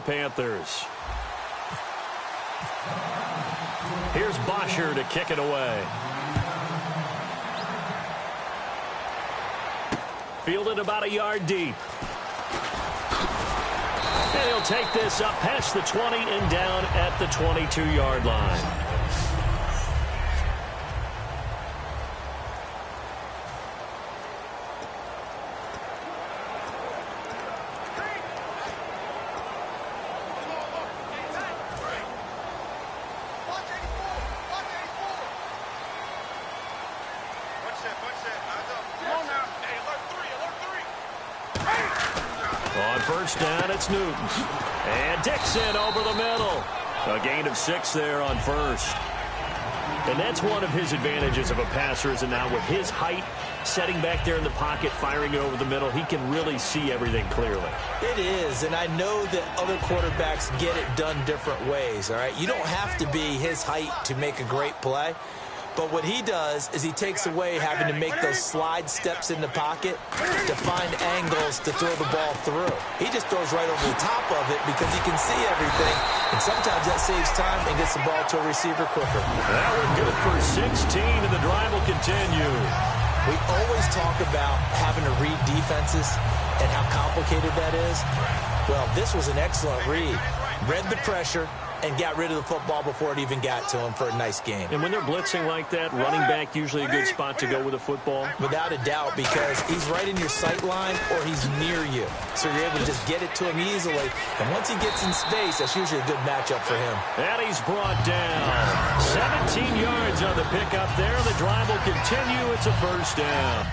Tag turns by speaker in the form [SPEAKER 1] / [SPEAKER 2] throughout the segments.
[SPEAKER 1] Panthers. Here's Bosher to kick it away. Fielded about a yard deep. And he'll take this up past the 20 and down at the 22-yard line. First down, it's Newton. And Dixon over the middle. A gain of 6 there on first. And that's one of his advantages of a passer, is that now with his height, setting back there in the pocket, firing it over the middle, he can really see everything clearly.
[SPEAKER 2] It is, and I know that other quarterbacks get it done different ways, all right? You don't have to be his height to make a great play. But what he does is he takes away having to make those slide steps in the pocket to find angles to throw the ball through. He just throws right over the top of it because he can see everything, and sometimes that saves time and gets the ball to a receiver quicker.
[SPEAKER 1] That one good for 16, and the drive will continue.
[SPEAKER 2] We always talk about having to read defenses and how complicated that is. Well, this was an excellent read. Read the pressure and got rid of the football before it even got to him for a nice game.
[SPEAKER 1] And when they're blitzing like that, running back usually a good spot to go with the football?
[SPEAKER 2] Without a doubt, because he's right in your sight line or he's near you. So you're able to just get it to him easily. And once he gets in space, that's usually a good matchup for him.
[SPEAKER 1] And he's brought down. 17 yards on the pickup there. The drive will continue. It's a first down.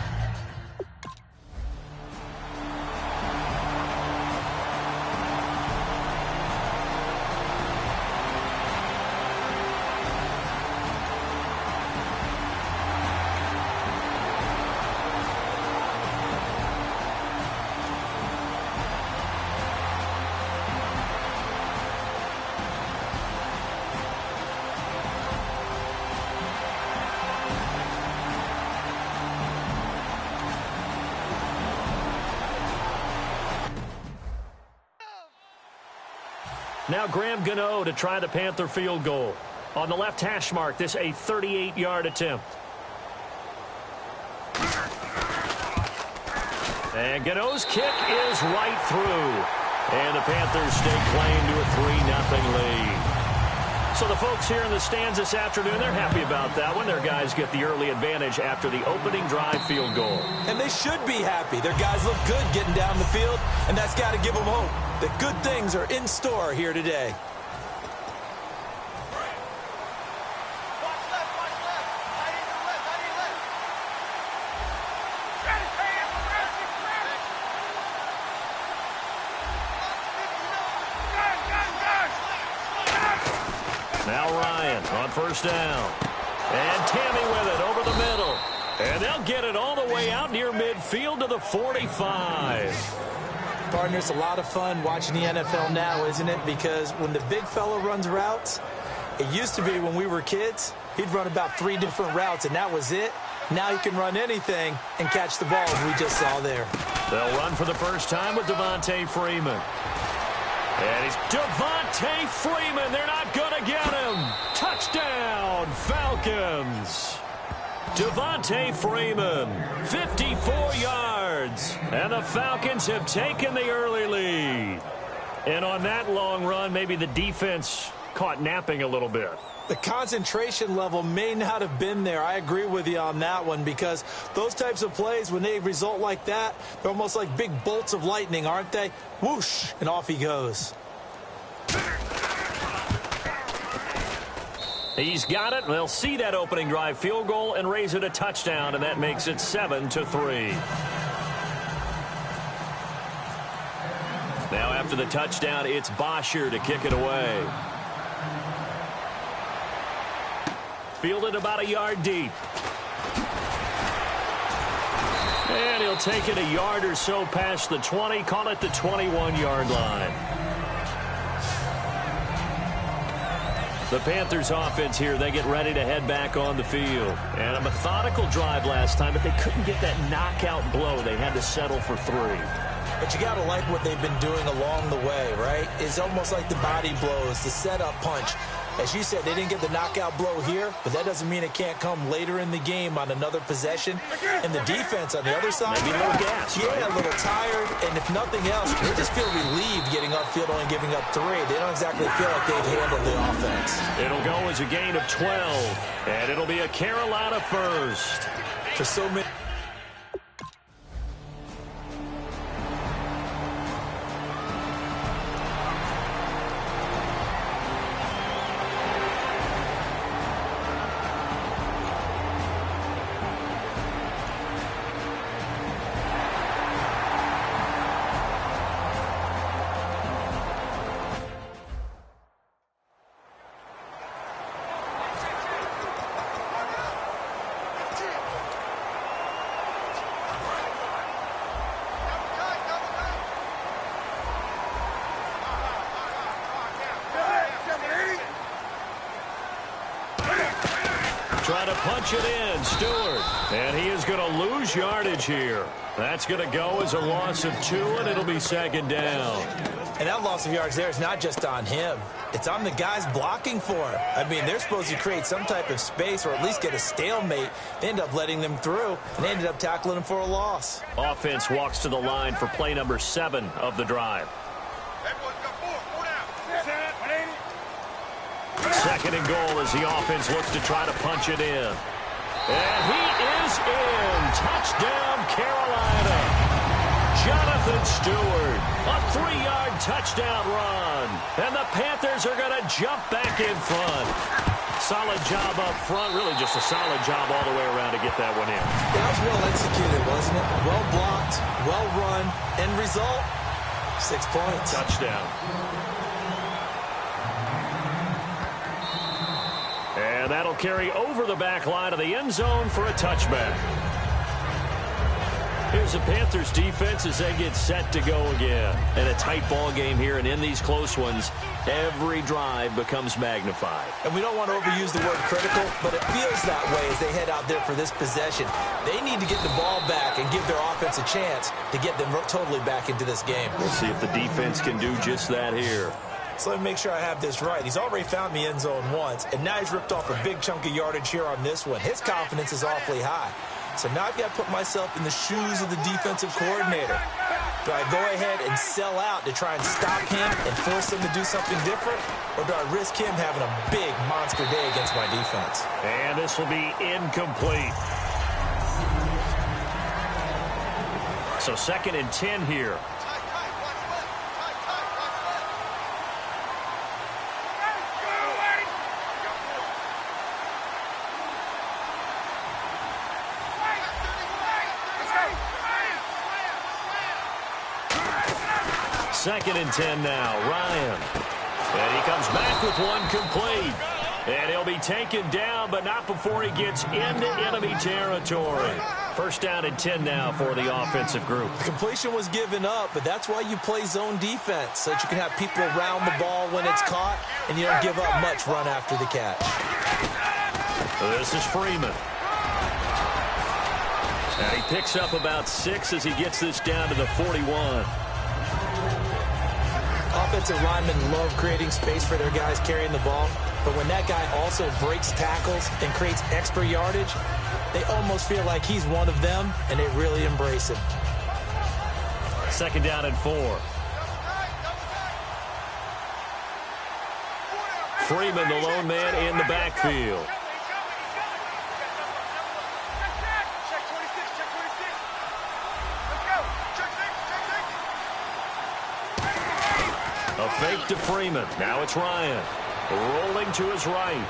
[SPEAKER 1] Now Graham Gano to try the Panther field goal. On the left hash mark, this a 38-yard attempt. And Gano's kick is right through. And the Panthers stake claim to a 3-0 lead. So the folks here in the stands this afternoon, they're happy about that one. Their guys get the early advantage after the opening drive field goal.
[SPEAKER 2] And they should be happy. Their guys look good getting down the field, and that's got to give them hope that good things are in store here today.
[SPEAKER 1] Now Ryan on first down. And Tammy with it over the middle. And they'll get it all the way out near midfield to the 45.
[SPEAKER 2] Partner, it's a lot of fun watching the NFL now, isn't it? Because when the big fella runs routes, it used to be when we were kids, he'd run about 3 different routes, and that was it. Now he can run anything and catch the ball, as we just saw there.
[SPEAKER 1] They'll run for the first time with Devontae Freeman. And he's Devontae Freeman. They're not going to get him. Touchdown, Falcons. Devontae Freeman, 54 yards. And the Falcons have taken the early lead. And on that long run, maybe the defense caught napping a little bit.
[SPEAKER 2] The concentration level may not have been there. I agree with you on that one, because those types of plays, when they result like that, they're almost like big bolts of lightning, aren't they? Whoosh, and off he goes.
[SPEAKER 1] He's got it. They'll see that opening drive field goal and raise it a touchdown, and that makes it 7-3. Now after the touchdown, it's Bosher to kick it away. Fielded about a yard deep. And he'll take it a yard or so past the 20, call it the 21-yard line. The Panthers offense here, they get ready to head back on the field. And a methodical drive last time, but they couldn't get that knockout blow. They had to settle for 3.
[SPEAKER 2] But you got to like what they've been doing along the way, right? It's almost like the body blows, the setup punch. As you said, they didn't get the knockout blow here, but that doesn't mean it can't come later in the game on another possession. And the defense on the other side,
[SPEAKER 1] maybe a little gas,
[SPEAKER 2] yeah, a little tired. And if nothing else, they just feel relieved getting upfield, only giving up 3. They don't exactly feel like they've handled the offense.
[SPEAKER 1] It'll go as a gain of 12, and it'll be a Carolina first.
[SPEAKER 2] For so many.
[SPEAKER 1] Trying to punch it in, Stewart. And he is going to lose yardage here. That's going to go as a loss of 2, and it'll be second down.
[SPEAKER 2] And that loss of yards there is not just on him. It's on the guys blocking for him. I mean, they're supposed to create some type of space or at least get a stalemate. They end up letting them through, and they ended up tackling him for a loss.
[SPEAKER 1] Offense walks to the line for play number 7 of the drive. Second and goal as the offense looks to try to punch it in. And he is in. Touchdown, Carolina. Jonathan Stewart, a 3-yard touchdown run. And the Panthers are going to jump back in front. Solid job up front. Really just a solid job all the way around to get that one in.
[SPEAKER 2] That was well executed, wasn't it? Well blocked, well run. End result, 6 points.
[SPEAKER 1] Touchdown. And that'll carry over the back line of the end zone for a touchback. Here's the Panthers defense as they get set to go again. And a tight ball game here, and in these close ones, every drive becomes magnified.
[SPEAKER 2] And we don't want to overuse the word critical, but it feels that way as they head out there for this possession. They need to get the ball back and give their offense a chance to get them totally back into this game.
[SPEAKER 1] We'll see if the defense can do just that here.
[SPEAKER 2] So let me make sure I have this right. He's already found the end zone once, and now he's ripped off a big chunk of yardage here on this one. His confidence is awfully high. So now I've got to put myself in the shoes of the defensive coordinator. Do I go ahead and sell out to try and stop him and force him to do something different? Or do I risk him having a big monster day against my defense?
[SPEAKER 1] And this will be incomplete. So 2nd and 10 here. Second and 10 now. Ryan. And he comes back with one complete. And he'll be taken down, but not before he gets into enemy territory. First down and 10 now for the offensive group.
[SPEAKER 2] The completion was given up, but that's why you play zone defense, so that you can have people around the ball when it's caught, and you don't give up much run after the catch.
[SPEAKER 1] This is Freeman. And he picks up about 6 as he gets this down to the 41.
[SPEAKER 2] Offensive linemen love creating space for their guys carrying the ball, but when that guy also breaks tackles and creates extra yardage, they almost feel like he's one of them, and they really embrace him.
[SPEAKER 1] Second down and 4. Freeman, the lone man in the backfield. A fake to Freeman. Now it's Ryan. Rolling to his right.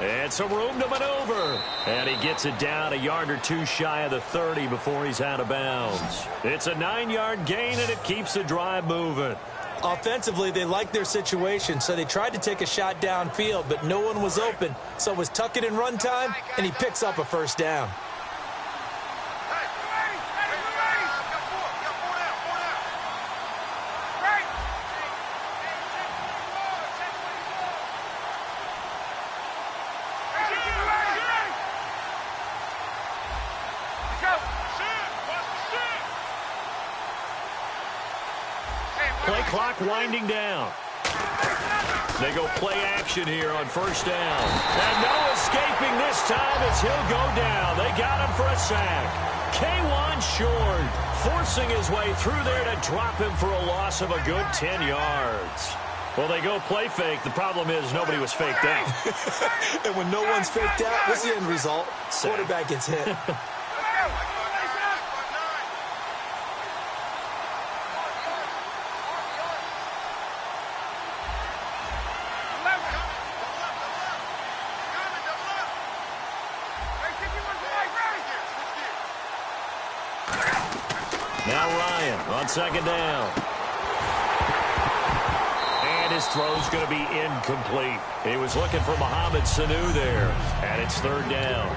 [SPEAKER 1] And some room to maneuver. And he gets it down a yard or 2 shy of the 30 before he's out of bounds. It's a 9-yard gain, and it keeps the drive moving.
[SPEAKER 2] Offensively, they liked their situation, so they tried to take a shot downfield, but no one was open. So it was tuck it in run time, and he picks up a first down.
[SPEAKER 1] clock winding down. They go play action here on first down. And no escaping this time as he'll go down. They got him for a sack. Kawann Short forcing his way through there to drop him for a loss of a good 10 yards. Well, they go play fake. The problem is nobody was faked out.
[SPEAKER 2] And when no one's faked out, what's the end result? Quarterback gets hit.
[SPEAKER 1] Now Ryan on second down. And his throw's going to be incomplete. He was looking for Mohamed Sanu there. And it's third down.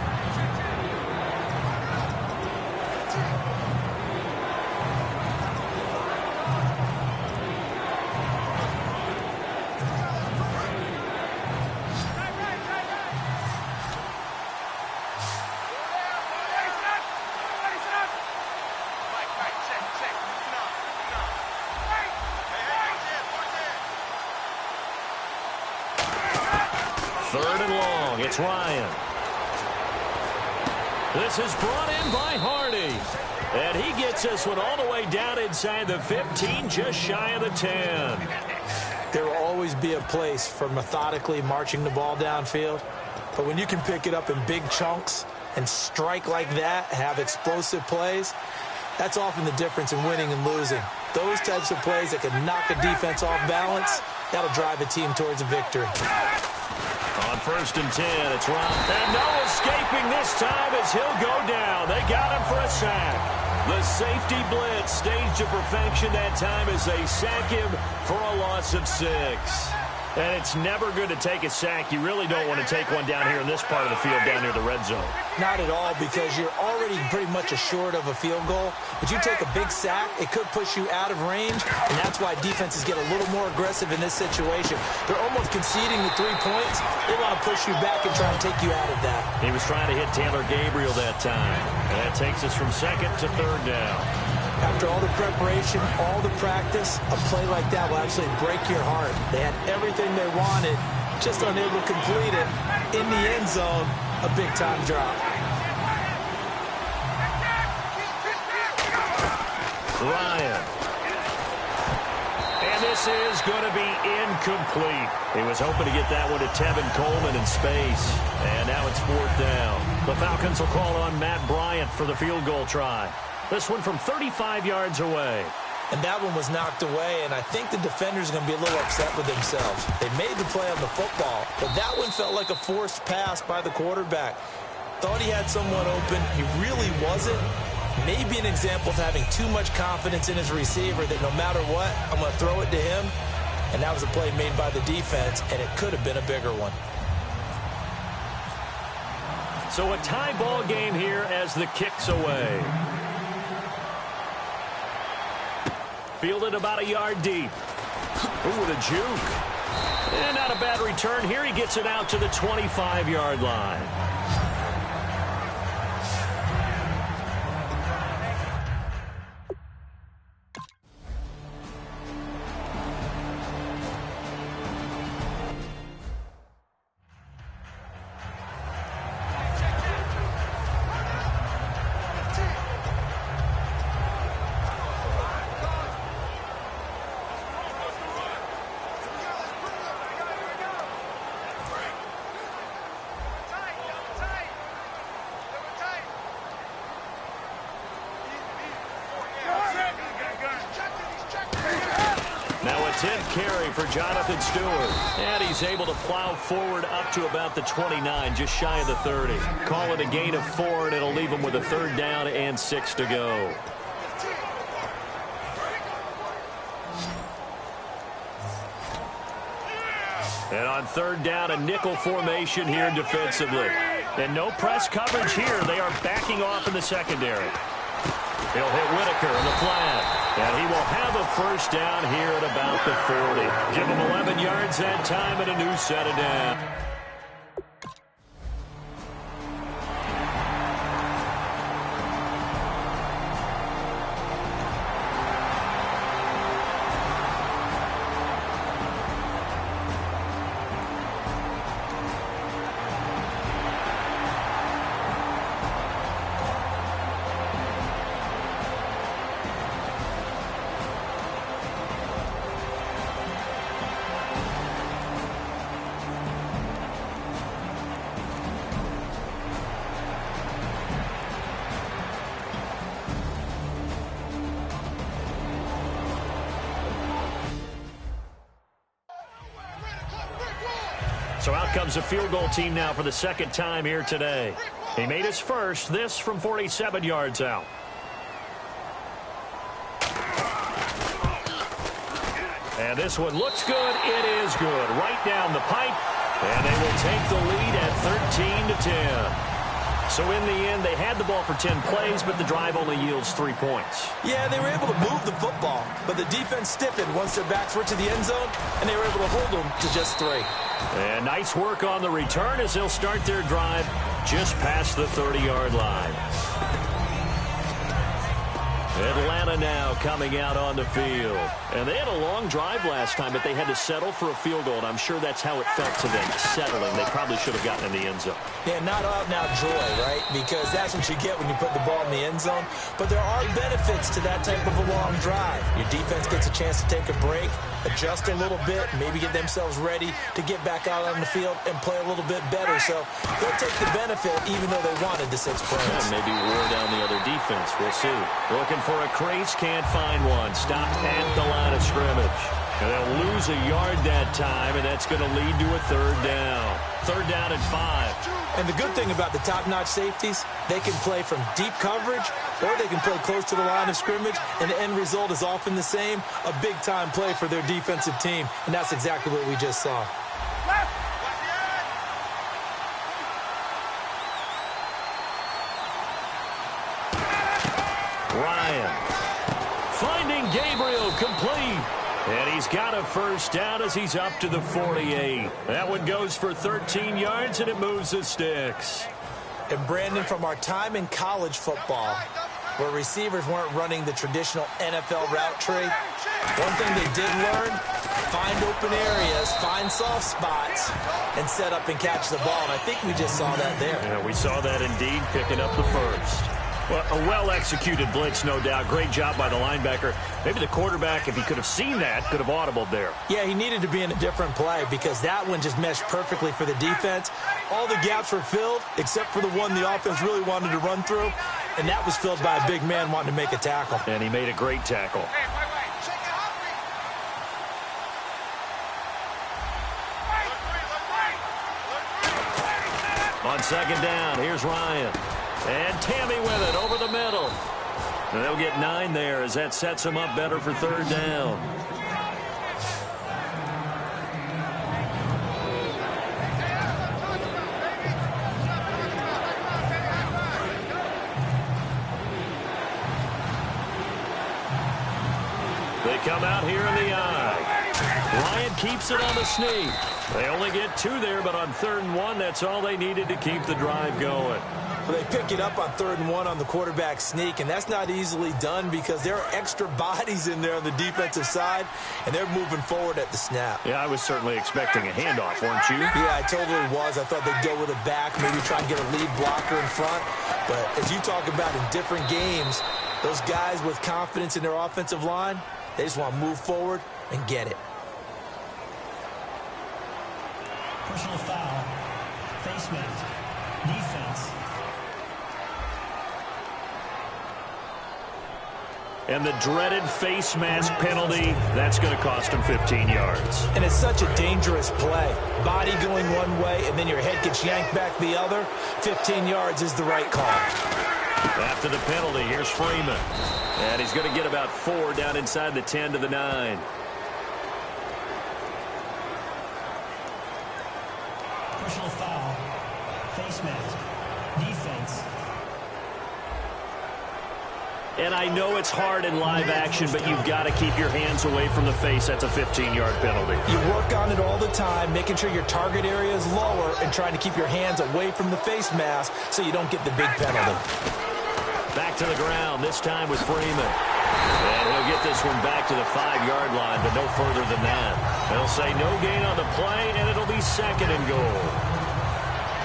[SPEAKER 1] Third and long. It's Ryan. This is brought in by Hardy. And he gets this one all the way down inside the 15, just shy of the 10.
[SPEAKER 2] There will always be a place for methodically marching the ball downfield. But when you can pick it up in big chunks and strike like that, have explosive plays, that's often the difference in winning and losing. Those types of plays that can knock a defense off balance, that'll drive a team towards a victory.
[SPEAKER 1] On first and 10, it's Ron. And no escaping this time as he'll go down. They got him for a sack. The safety blitz staged to perfection that time as they sack him for a loss of 6. And it's never good to take a sack. You really don't want to take one down here in this part of the field down near the red zone.
[SPEAKER 2] Not at all, because you're already pretty much assured of a field goal. But you take a big sack, it could push you out of range, and that's why defenses get a little more aggressive in this situation. They're almost conceding the 3 points. They want to push you back and try and take you out of that.
[SPEAKER 1] He was trying to hit Taylor Gabriel that time. And that takes us from second to third down.
[SPEAKER 2] After all the preparation, all the practice, a play like that will absolutely break your heart. They had everything they wanted, just unable to complete it. In the end zone, a big-time drop.
[SPEAKER 1] Ryan. And this is going to be incomplete. He was hoping to get that one to Tevin Coleman in space. And now it's fourth down. The Falcons will call on Matt Bryant for the field goal try. This one from 35 yards away.
[SPEAKER 2] And that one was knocked away, and I think the defenders are going to be a little upset with themselves. They made the play on the football, but that one felt like a forced pass by the quarterback. Thought he had someone open. He really wasn't. Maybe an example of having too much confidence in his receiver that no matter what, I'm going to throw it to him. And that was a play made by the defense, and it could have been a bigger one.
[SPEAKER 1] So a tie ball game here as the kick's away. Fielded about a yard deep. Ooh, with a juke. And not a bad return here. He gets it out to the 25-yard line. Now a 10th carry for Jonathan Stewart. And he's able to plow forward up to about the 29, just shy of the 30. Call it a gain of 4, and it'll leave him with a third down and 6 to go. And on third down, a nickel formation here defensively. And no press coverage here. They are backing off in the secondary. He'll hit Whitaker in the flat. And he will have a first down here at about the 40. Give him 11 yards that time and a new set of down. So out comes a field goal team now for the second time here today. He made his first, this from 47 yards out. And this one looks good. It is good. Right down the pipe. And they will take the lead at 13-10. So in the end, they had the ball for 10 plays, but the drive only yields 3 points.
[SPEAKER 2] Yeah, they were able to move the football, but the defense stiffened once their backs were to the end zone, and they were able to hold them to just 3.
[SPEAKER 1] And nice work on the return as they'll start their drive just past the 30-yard line. Atlanta now coming out on the field. And they had a long drive last time, but they had to settle for a field goal, and I'm sure that's how it felt to them, settling. They probably should have gotten in the end zone.
[SPEAKER 2] Yeah, not out now joy, right? Because that's what you get when you put the ball in the end zone. But there are benefits to that type of a long drive. Your defense gets a chance to take a break, adjust a little bit, maybe get themselves ready to get back out on the field and play a little bit better. So they'll take the benefit even though they wanted the 6 points.
[SPEAKER 1] Yeah, maybe wore down the other defense. We'll see. Looking for a crease, can't find one. Stopped at the line of scrimmage. And they'll lose a yard that time, and that's going to lead to a 3rd down. 3rd down and 5.
[SPEAKER 2] And the good thing about the top-notch safeties, they can play from deep coverage or they can play close to the line of scrimmage, and the end result is often the same, a big-time play for their defensive team, and that's exactly what we just saw.
[SPEAKER 1] Ryan finding Gabriel complete. And he's got a 1st down as he's up to the 48. That one goes for 13 yards, and it moves the sticks.
[SPEAKER 2] And Brandon, from our time in college football, where receivers weren't running the traditional NFL route tree, one thing they did learn, find open areas, find soft spots, and set up and catch the ball. And I think we just saw that there.
[SPEAKER 1] Yeah, we saw that indeed, picking up the 1st. Well, a well-executed blitz, no doubt. Great job by the linebacker. Maybe the quarterback, if he could have seen that, could have audibled there.
[SPEAKER 2] Yeah, he needed to be in a different play because that one just meshed perfectly for the defense. All the gaps were filled except for the one the offense really wanted to run through, and that was filled by a big man wanting to make a tackle.
[SPEAKER 1] And he made a great tackle. On 2nd down, here's Ryan. And Tammy with it over the middle. And they'll get 9 there as that sets them up better for 3rd down. They come out here in the eye. Ryan keeps it on the sneak. They only get 2 there, but on 3rd and 1, that's all they needed to keep the drive going.
[SPEAKER 2] Well, they pick it up on 3rd and 1 on the quarterback sneak, and that's not easily done because there are extra bodies in there on the defensive side, and they're moving forward at the snap.
[SPEAKER 1] Yeah, I was certainly expecting a handoff, weren't you?
[SPEAKER 2] Yeah, I totally was. I thought they'd go with a back, maybe try and get a lead blocker in front. But as you talk about in different games, those guys with confidence in their offensive line, they just want to move forward and get it.
[SPEAKER 3] Personal foul, face mask, defense.
[SPEAKER 1] And the dreaded face mask penalty, that's going to cost him 15 yards.
[SPEAKER 2] And it's such a dangerous play. Body going one way, and then your head gets yanked back the other. 15 yards is the right call.
[SPEAKER 1] After the penalty, here's Freeman. And he's going to get about 4 down inside the 10 to the 9.
[SPEAKER 3] Personal foul, face mask, defense.
[SPEAKER 1] And I know it's hard in live action, but you've got to keep your hands away from the face. That's a 15-yard penalty.
[SPEAKER 2] You work on it all the time, making sure your target area is lower and trying to keep your hands away from the face mask so you don't get the big penalty.
[SPEAKER 1] Back to the ground, this time with Freeman. And he'll get this one back to the 5-yard line, but no further than that. They'll say no gain on the play, and it'll be 2nd and goal.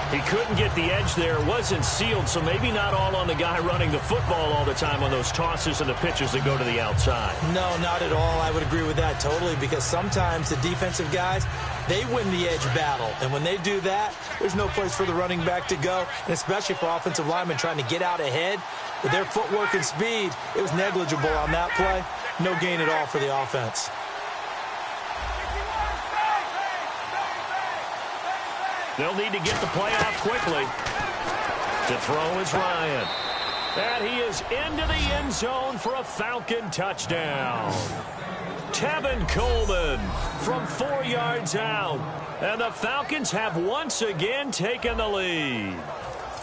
[SPEAKER 1] He couldn't get the edge there, wasn't sealed, so maybe not all on the guy running the football all the time on those tosses and the pitches that go to the outside. No, not at all. I would agree with that totally because sometimes the defensive guys, they win the edge battle. And when they do that, there's no place for the running back to go, and especially for offensive linemen trying to get out ahead. With their footwork and speed, it was negligible on that play. No gain at all for the offense. They'll need to get the play off quickly. To throw is Ryan. And he is into the end zone for a Falcon touchdown. Tevin Coleman from 4 yards out. And the Falcons have once again taken the lead.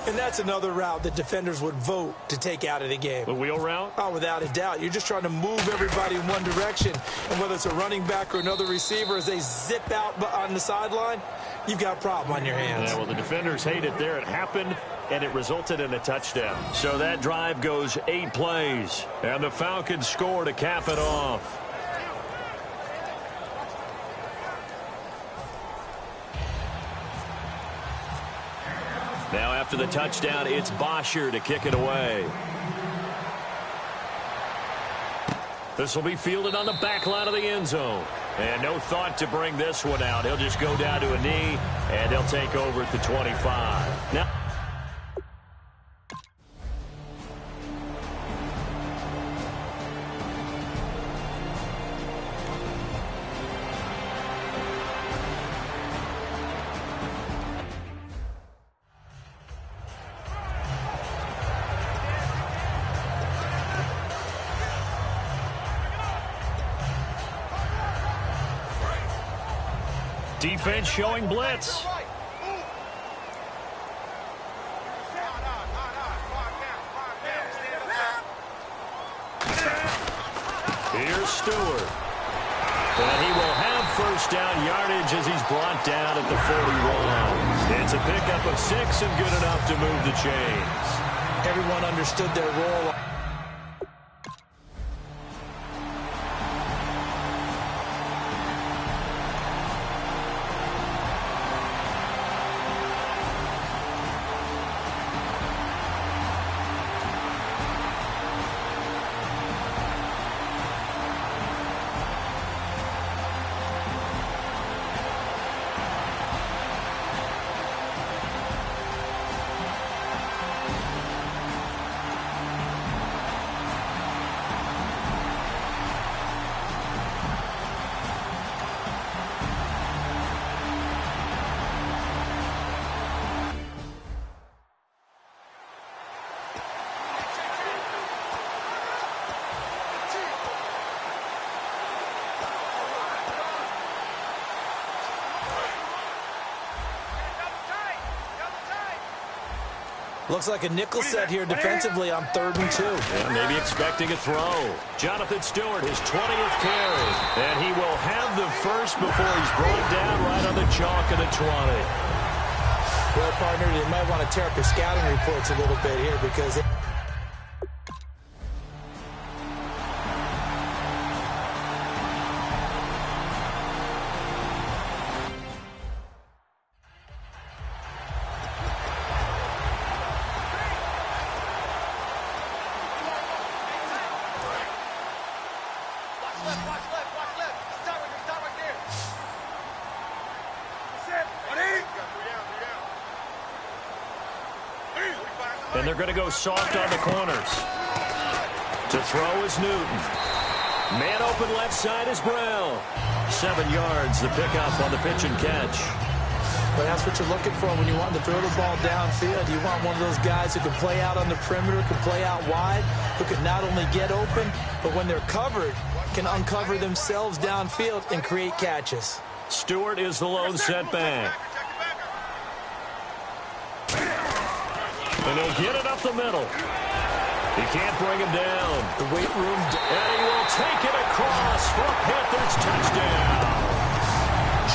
[SPEAKER 2] And that's another route that defenders would vote to take out of the game.
[SPEAKER 1] The wheel route?
[SPEAKER 2] Oh, without a doubt. You're just trying to move everybody in one direction. And whether it's a running back or another receiver, as they zip out on the sideline, you've got a problem on your hands.
[SPEAKER 1] Yeah, well, the defenders hate it there. It happened, and it resulted in a touchdown. So that drive goes 8 plays. And the Falcons score to cap it off. Now after the touchdown, it's Bosher to kick it away. This will be fielded on the back line of the end zone. And no thought to bring this one out. He'll just go down to a knee, and he'll take over at the 25. Now, defense showing blitz. Here's Stewart. And he will have first down yardage as he's brought down at the 41. It's a pickup of 6 and good enough to move the chains.
[SPEAKER 2] Everyone understood their role. Looks like a nickel set here defensively on 3rd and 2.
[SPEAKER 1] Yeah, maybe expecting a throw. Jonathan Stewart, his 20th carry. And he will have the first before he's brought down right on the chalk of the 20.
[SPEAKER 2] Well, partner, you might want to tear up your scouting reports a little bit here because
[SPEAKER 1] And they're going to go soft on the corners. To throw is Newton. Man open left side is Brown. 7 yards, the pickup on the pitch and catch.
[SPEAKER 2] But that's what you're looking for when you want to throw the ball downfield. You want one of those guys who can play out on the perimeter, can play out wide, who can not only get open, but when they're covered, can uncover themselves downfield and create catches.
[SPEAKER 1] Stewart is the lone setback. And he'll get it up the middle. He can't bring him down.
[SPEAKER 2] The weight room.
[SPEAKER 1] And he will take it across for a Panthers touchdown.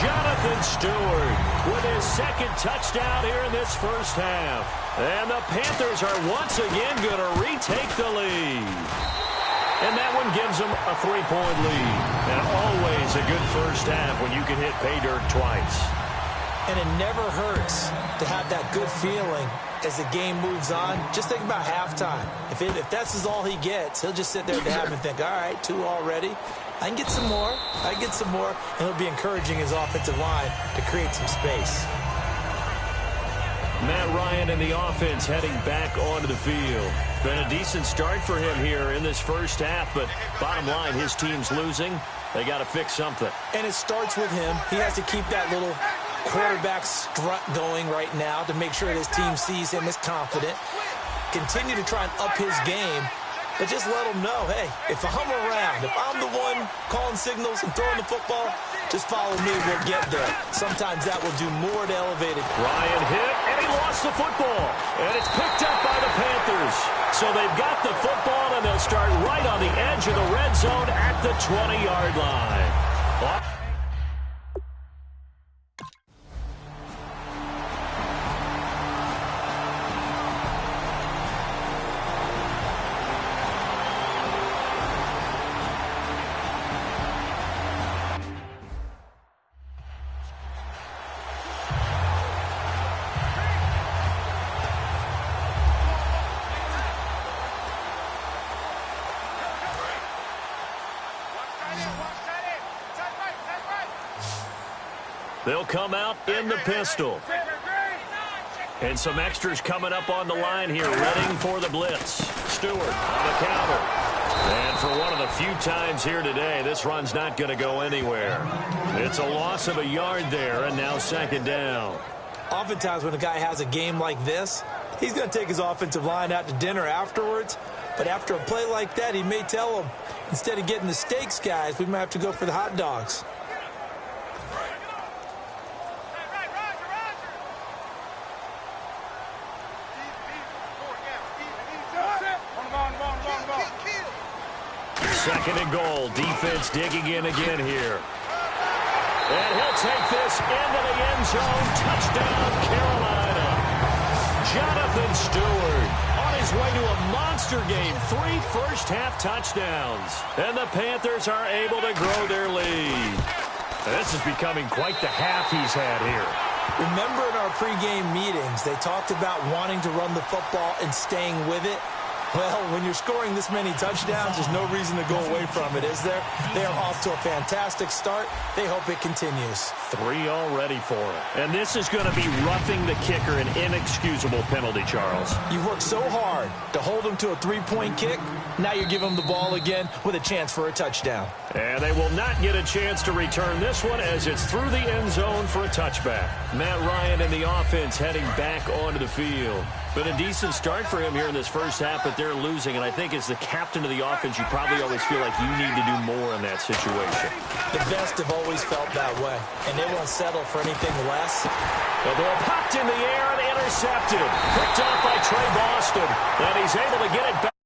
[SPEAKER 1] Jonathan Stewart with his 2nd touchdown here in this first half. And the Panthers are once again going to retake the lead. And that one gives them a 3-point lead. And always a good first half when you can hit pay dirt twice.
[SPEAKER 2] And it never hurts to have that good feeling as the game moves on. Just think about halftime. If that's all he gets, he'll just sit there at the half and think, all right, 2 already. I can get some more. I can get some more. And he'll be encouraging his offensive line to create some space.
[SPEAKER 1] Matt Ryan and the offense heading back onto the field. Been a decent start for him here in this first half, but bottom line, his team's losing. They got to fix something.
[SPEAKER 2] And it starts with him. He has to keep that little quarterback strut going right now to make sure his team sees him as confident. Continue to try and up his game, but just let him know, hey, if I'm around, if I'm the one calling signals and throwing the football, just follow me, we'll get there. Sometimes that will do more to elevate it.
[SPEAKER 1] Ryan hit, and he lost the football. And it's picked up by the Panthers. So they've got the football, and they'll start right on the edge of the red zone at the 20-yard line. They'll come out in the pistol. And some extras coming up on the line here, readying for the blitz. Stewart on the counter. And for one of the few times here today, this run's not going to go anywhere. It's a loss of a yard there, and now second down.
[SPEAKER 2] Oftentimes when a guy has a game like this, he's going to take his offensive line out to dinner afterwards. But after a play like that, he may tell them, instead of getting the steaks, guys, we might have to go for the hot dogs.
[SPEAKER 1] Second and goal. Defense digging in again here. And he'll take this into the end zone. Touchdown, Carolina. Jonathan Stewart on his way to a monster game. 3 first-half touchdowns. And the Panthers are able to grow their lead. This is becoming quite the half he's had here.
[SPEAKER 2] Remember in our pregame meetings, they talked about wanting to run the football and staying with it. Well, when you're scoring this many touchdowns, there's no reason to go away from it, is there? They are off to a fantastic start. They hope it continues.
[SPEAKER 1] 3 already for it. And this is going to be roughing the kicker, an inexcusable penalty, Charles.
[SPEAKER 2] You've worked so hard to hold him to a 3-point kick. Now you give him the ball again with a chance for a touchdown.
[SPEAKER 1] And they will not get a chance to return this one as it's through the end zone for a touchback. Matt Ryan and the offense heading back onto the field. Been a decent start for him here in this first half, but they're losing. And I think as the captain of the offense, you probably always feel like you need to do more in that situation.
[SPEAKER 2] The best have always felt that way, and they won't settle for anything less.
[SPEAKER 1] The ball popped in the air and intercepted. Picked off by Trey Boston, and he's able to get it back.